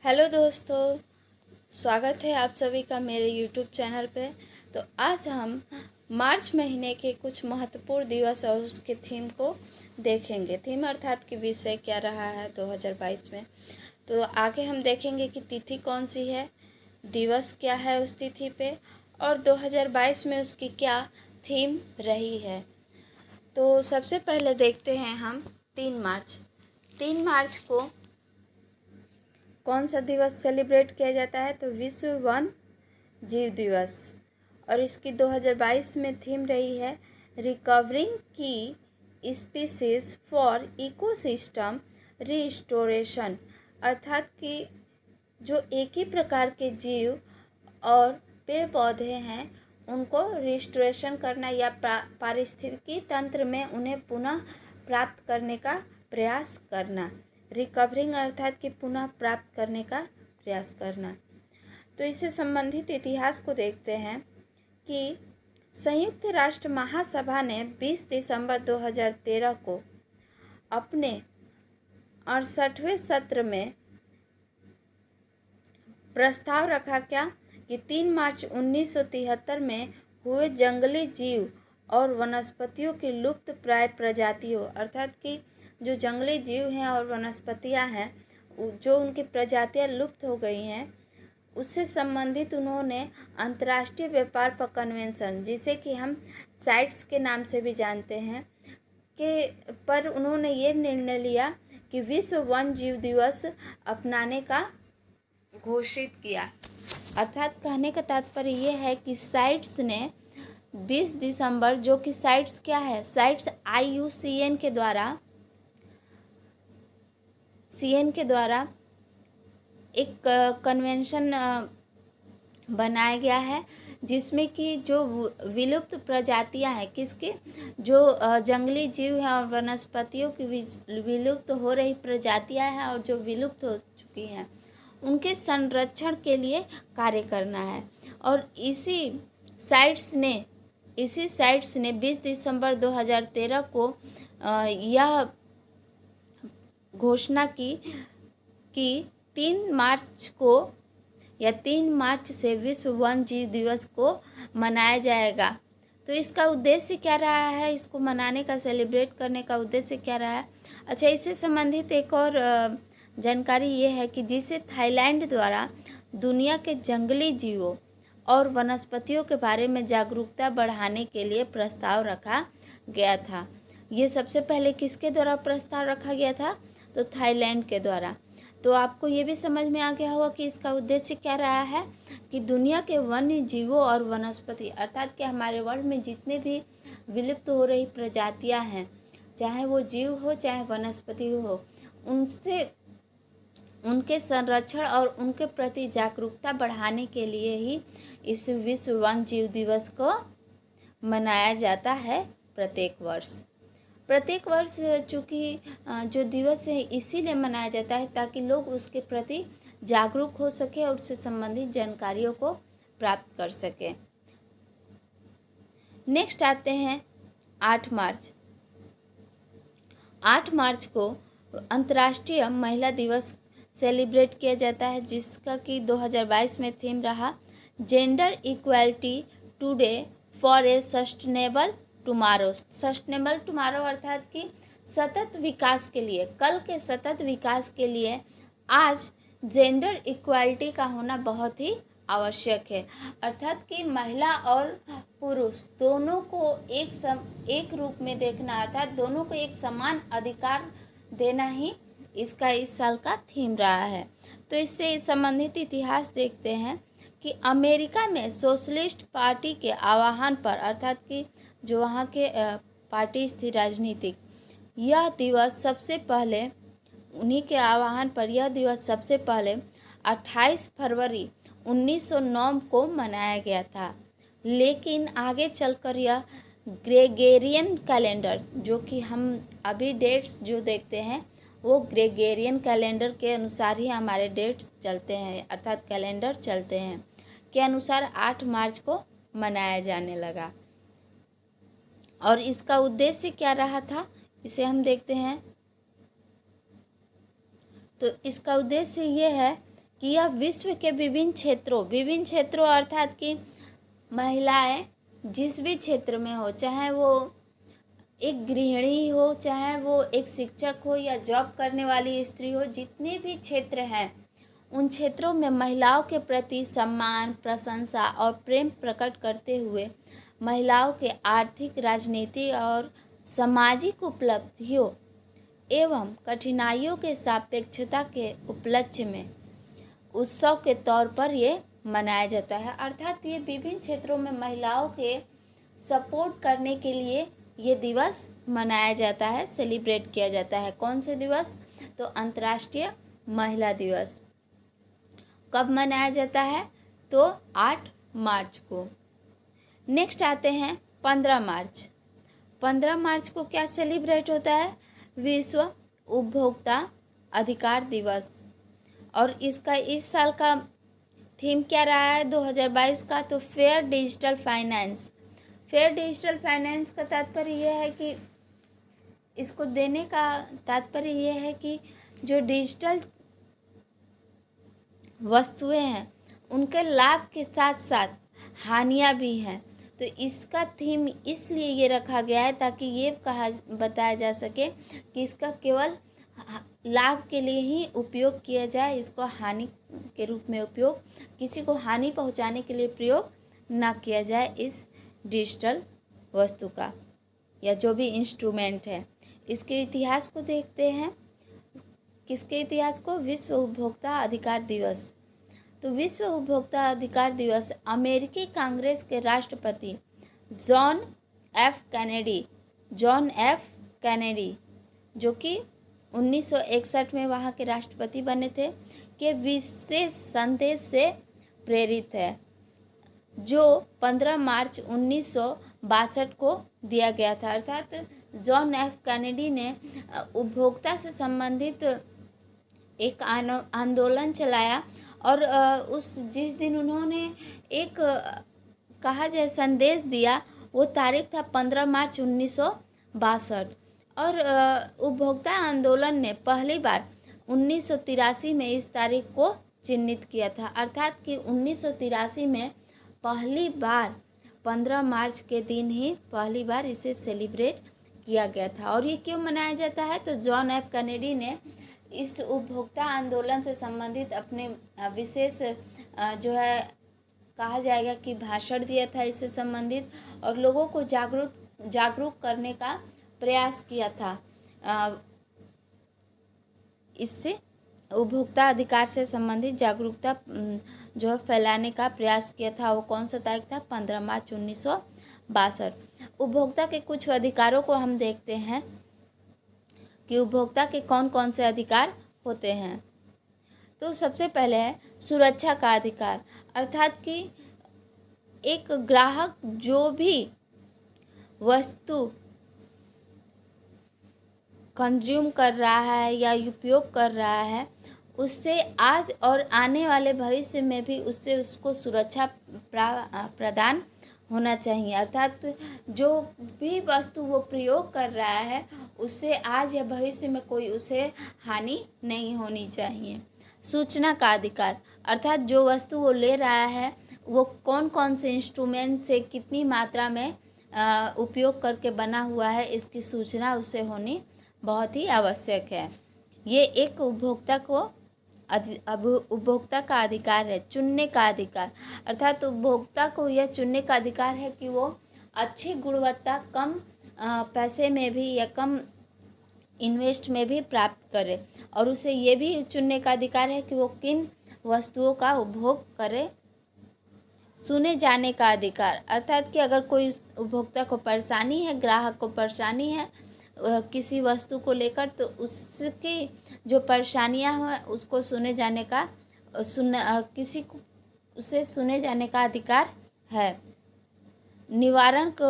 Hello दोस्तों, स्वागत है आप सभी का मेरे यूट्यूब चैनल पे। तो आज हम मार्च महीने के कुछ महत्वपूर्ण दिवस और उसके थीम को देखेंगे। थीम अर्थात कि विषय क्या रहा है 2022 में। तो आगे हम देखेंगे कि तिथि कौन सी है, दिवस क्या है उस तिथि पे, और 2022 में उसकी क्या थीम रही है। तो सबसे पहले देखते हैं हम 3 मार्च। 3 मार्च को कौन सा दिवस सेलिब्रेट किया जाता है? तो विश्व वन्य जीव दिवस। और इसकी 2022 में थीम रही है रिकवरिंग की स्पीसीज फॉर इकोसिस्टम रिस्टोरेशन। अर्थात कि जो एक ही प्रकार के जीव और पेड़ पौधे हैं उनको रिस्टोरेशन करना या पारिस्थितिकी तंत्र में उन्हें पुनः प्राप्त करने का प्रयास करना। रिकवरिंग अर्थात कि पुनः प्राप्त करने का प्रयास करना। तो इससे संबंधित इतिहास को देखते हैं कि संयुक्त राष्ट्र महासभा ने 20 दिसंबर 2013 को अपने 68वें सत्र में प्रस्ताव रखा क्या कि 3 मार्च 1973 में हुए जंगली जीव और वनस्पतियों की लुप्त प्राय प्रजातियों, अर्थात कि जो जंगली जीव हैं और वनस्पतियां हैं जो उनकी प्रजातियां लुप्त हो गई हैं, उससे संबंधित उन्होंने अंतर्राष्ट्रीय व्यापार पर कन्वेंशन, जिसे कि हम साइट्स के नाम से भी जानते हैं, के पर उन्होंने ये निर्णय लिया कि विश्व वन्य जीव दिवस अपनाने का घोषित किया। अर्थात कहने का तात्पर्य ये है कि साइट्स ने 20 दिसंबर, जो कि साइट्स क्या है, साइट्स IUCN के द्वारा एक कन्वेंशन बनाया गया है जिसमें कि जो विलुप्त प्रजातियां हैं, किसके, जो जंगली जीव हैं और वनस्पतियों की विलुप्त हो रही प्रजातियां हैं और जो विलुप्त हो चुकी हैं उनके संरक्षण के लिए कार्य करना है। और इसी साइट्स ने 20 दिसंबर 2013 को यह घोषणा की कि 3 मार्च से विश्व वन्य जीव दिवस को मनाया जाएगा। तो इसका उद्देश्य क्या रहा है, इसको मनाने का, सेलिब्रेट करने का उद्देश्य क्या रहा है? अच्छा, इससे संबंधित एक और जानकारी ये है कि जिसे थाईलैंड द्वारा दुनिया के जंगली जीवों और वनस्पतियों के बारे में जागरूकता बढ़ाने के लिए प्रस्ताव रखा गया था। ये सबसे पहले किसके द्वारा प्रस्ताव रखा गया था? तो थाईलैंड के द्वारा। तो आपको ये भी समझ में आ गया होगा कि इसका उद्देश्य क्या रहा है कि दुनिया के वन्य जीवों और वनस्पति, अर्थात कि हमारे वर्ल्ड में जितने भी विलुप्त हो रही प्रजातियां हैं, चाहे वो जीव हो चाहे वनस्पति हो, उनके संरक्षण और उनके प्रति जागरूकता बढ़ाने के लिए ही इस विश्व वन्य जीव दिवस को मनाया जाता है प्रत्येक वर्ष। चूँकि जो दिवस है इसीलिए मनाया जाता है ताकि लोग उसके प्रति जागरूक हो सके और उससे संबंधित जानकारियों को प्राप्त कर सके। नेक्स्ट आते हैं 8 मार्च। 8 मार्च को अंतर्राष्ट्रीय महिला दिवस सेलिब्रेट किया जाता है, जिसका कि 2022 में थीम रहा gender equality today for a sustainable tomorrow. Sustainable tomorrow अर्थात कि सतत विकास के लिए, कल के सतत विकास के लिए आज जेंडर इक्वालिटी का होना बहुत ही आवश्यक है। अर्थात कि महिला और पुरुष दोनों को एक रूप में देखना, अर्थात दोनों को एक समान अधिकार देना ही इसका इस साल का थीम रहा है। तो इससे संबंधित इतिहास देखते हैं कि अमेरिका में सोशलिस्ट पार्टी के आह्वान पर, अर्थात कि जो वहाँ के पार्टी थी राजनीतिक, यह दिवस सबसे पहले, उन्हीं के आह्वान पर यह दिवस सबसे पहले 28 फरवरी 1909 को मनाया गया था। लेकिन आगे चलकर यह ग्रेगोरियन कैलेंडर, जो कि हम अभी डेट्स जो देखते हैं वो ग्रेगोरियन कैलेंडर के अनुसार ही हमारे डेट्स चलते हैं, अर्थात कैलेंडर चलते हैं, के अनुसार 8 मार्च को मनाया जाने लगा। और इसका उद्देश्य क्या रहा था इसे हम देखते हैं। तो इसका उद्देश्य ये है कि यह विश्व के विभिन्न क्षेत्रों अर्थात कि महिलाएं जिस भी क्षेत्र में हो, चाहे वो एक गृहिणी हो, चाहे वो एक शिक्षक हो या जॉब करने वाली स्त्री हो, जितने भी क्षेत्र हैं उन क्षेत्रों में महिलाओं के प्रति सम्मान, प्रशंसा और प्रेम प्रकट करते हुए महिलाओं के आर्थिक, राजनीतिक और सामाजिक उपलब्धियों एवं कठिनाइयों के सापेक्षता के उपलक्ष्य में उत्सव के तौर पर ये मनाया जाता है। अर्थात ये विभिन्न क्षेत्रों में महिलाओं के सपोर्ट करने के लिए ये दिवस मनाया जाता है, सेलिब्रेट किया जाता है। कौन से दिवस? तो अंतर्राष्ट्रीय महिला दिवस कब मनाया जाता है? तो 8 मार्च को। नेक्स्ट आते हैं 15 मार्च। 15 मार्च को क्या सेलिब्रेट होता है? विश्व उपभोक्ता अधिकार दिवस। और इसका इस साल का थीम क्या रहा है 2022 का? तो fair digital finance. Fair digital finance का तात्पर्य यह है कि इसको देने का तात्पर्य यह है कि जो डिजिटल वस्तुएं हैं उनके लाभ के साथ साथ हानियां भी हैं। तो इसका थीम इसलिए ये रखा गया है ताकि ये बताया जा सके कि इसका केवल लाभ के लिए ही उपयोग किया जाए, इसको हानि के रूप में उपयोग, किसी को हानि पहुंचाने के लिए प्रयोग ना किया जाए इस डिजिटल वस्तु का या जो भी इंस्ट्रूमेंट है। इसके इतिहास को देखते हैं। किसके इतिहास को? विश्व उपभोक्ता अधिकार दिवस। तो विश्व उपभोक्ता अधिकार दिवस अमेरिकी कांग्रेस के राष्ट्रपति जॉन एफ कैनेडी जो कि 1961 में वहाँ के राष्ट्रपति बने थे, के विशेष संदेश से प्रेरित है, जो 15 मार्च 1962 को दिया गया था। अर्थात जॉन एफ कैनेडी ने उपभोक्ता से संबंधित एक आंदोलन चलाया और जिस दिन उन्होंने एक कहा जाए संदेश दिया, वो तारीख था 15 मार्च 1962। और उपभोक्ता आंदोलन ने पहली बार 1983 में इस तारीख को चिन्हित किया था। अर्थात कि 1983 में पहली बार 15 मार्च के दिन ही पहली बार इसे सेलिब्रेट किया गया था। और ये क्यों मनाया जाता है? तो जॉन एफ कैनेडी ने इस उपभोक्ता आंदोलन से संबंधित अपने विशेष जो है कहा जाएगा कि भाषण दिया था इससे संबंधित, और लोगों को जागरूक करने का प्रयास किया था। इससे उपभोक्ता अधिकार से संबंधित जागरूकता जो है फैलाने का प्रयास किया था। वो कौन सा तारीख था? 15 मार्च 1962। उपभोक्ता के कुछ अधिकारों को हम देखते हैं कि उपभोक्ता के कौन कौन से अधिकार होते हैं। तो सबसे पहले है सुरक्षा का अधिकार। अर्थात कि एक ग्राहक जो भी वस्तु कंज्यूम कर रहा है या उपयोग कर रहा है, उससे आज और आने वाले भविष्य में भी उसको सुरक्षा प्रदान होना चाहिए। अर्थात जो भी वस्तु वो प्रयोग कर रहा है उससे आज या भविष्य में कोई उसे हानि नहीं होनी चाहिए। सूचना का अधिकार। अर्थात जो वस्तु वो ले रहा है वो कौन कौन से इंस्ट्रूमेंट से कितनी मात्रा में उपयोग करके बना हुआ है, इसकी सूचना उसे होनी बहुत ही आवश्यक है। ये एक उपभोक्ता का अधिकार है। चुनने का अधिकार। अर्थात उपभोक्ता को यह चुनने का अधिकार है कि वो अच्छी गुणवत्ता कम पैसे में भी या कम इन्वेस्ट में भी प्राप्त करे, और उसे ये भी चुनने का अधिकार है कि वो किन वस्तुओं का उपभोग करे। सुने जाने का अधिकार। अर्थात कि अगर कोई उपभोक्ता को परेशानी है, ग्राहक को परेशानी है किसी वस्तु को लेकर, तो उसकी जो परेशानियां हैं उसको सुने जाने का उसे सुने जाने का अधिकार है। निवारण को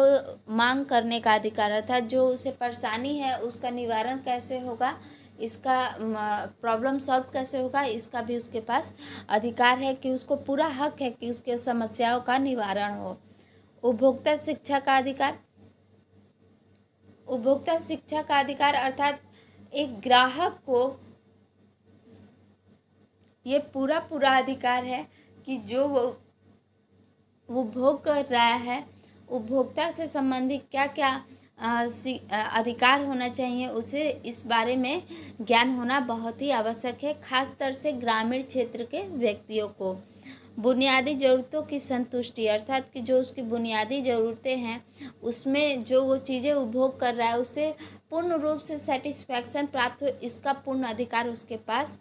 मांग करने का अधिकार। अर्थात जो उसे परेशानी है उसका निवारण कैसे होगा, इसका प्रॉब्लम सॉल्व कैसे होगा, इसका भी उसके पास अधिकार है कि उसको पूरा हक है कि उसके समस्याओं का निवारण हो। उपभोक्ता शिक्षा का अधिकार। उपभोक्ता शिक्षा का अधिकार अर्थात एक ग्राहक को ये पूरा पूरा अधिकार है कि जो वो उपभोग कर रहा है, उपभोक्ता से संबंधित क्या क्या अधिकार होना चाहिए, उसे इस बारे में ज्ञान होना बहुत ही आवश्यक है, खासतौर से ग्रामीण क्षेत्र के व्यक्तियों को। बुनियादी ज़रूरतों की संतुष्टि, अर्थात कि जो उसकी बुनियादी ज़रूरतें हैं उसमें जो वो चीज़ें उपभोग कर रहा है उससे पूर्ण रूप से सेटिस्फैक्शन प्राप्त हो, इसका पूर्ण अधिकार उसके पास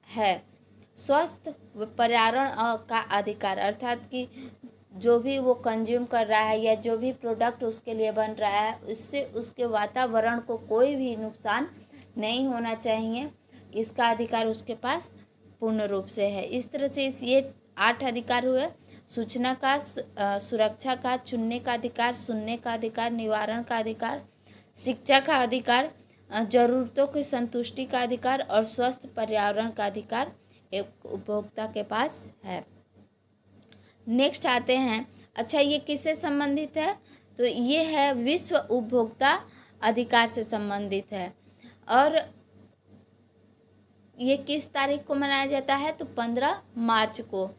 है। स्वस्थ पर्यावरण का अधिकार, अर्थात कि जो भी वो कंज्यूम कर रहा है या जो भी प्रोडक्ट उसके लिए बन रहा है उससे उसके वातावरण को कोई भी नुकसान नहीं होना चाहिए, इसका अधिकार उसके पास पूर्ण रूप से है। इस तरह से ये 8 अधिकार हुए। सूचना का, सुरक्षा का, चुनने का अधिकार, सुनने का अधिकार, निवारण का अधिकार, शिक्षा का अधिकार, जरूरतों की संतुष्टि का अधिकार और स्वस्थ पर्यावरण का अधिकार एक उपभोक्ता के पास है। नेक्स्ट आते हैं, अच्छा ये किससे संबंधित है? तो ये है विश्व उपभोक्ता अधिकार से संबंधित है। और ये किस तारीख को मनाया जाता है? तो 15 मार्च को।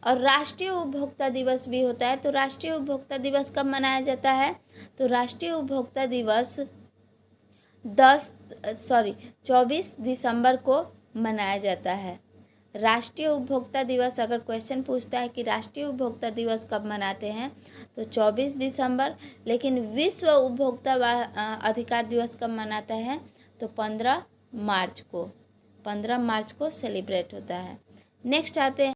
और राष्ट्रीय उपभोक्ता दिवस भी होता है। तो राष्ट्रीय उपभोक्ता दिवस कब मनाया जाता है? तो राष्ट्रीय उपभोक्ता दिवस 24 दिसंबर को मनाया जाता है। राष्ट्रीय उपभोक्ता दिवस, अगर क्वेश्चन पूछता है कि राष्ट्रीय उपभोक्ता दिवस कब मनाते हैं तो 24 दिसंबर, लेकिन विश्व उपभोक्ता अधिकार दिवस कब मनाता है? तो 15 मार्च को। 15 मार्च को सेलिब्रेट होता है। नेक्स्ट आते हैं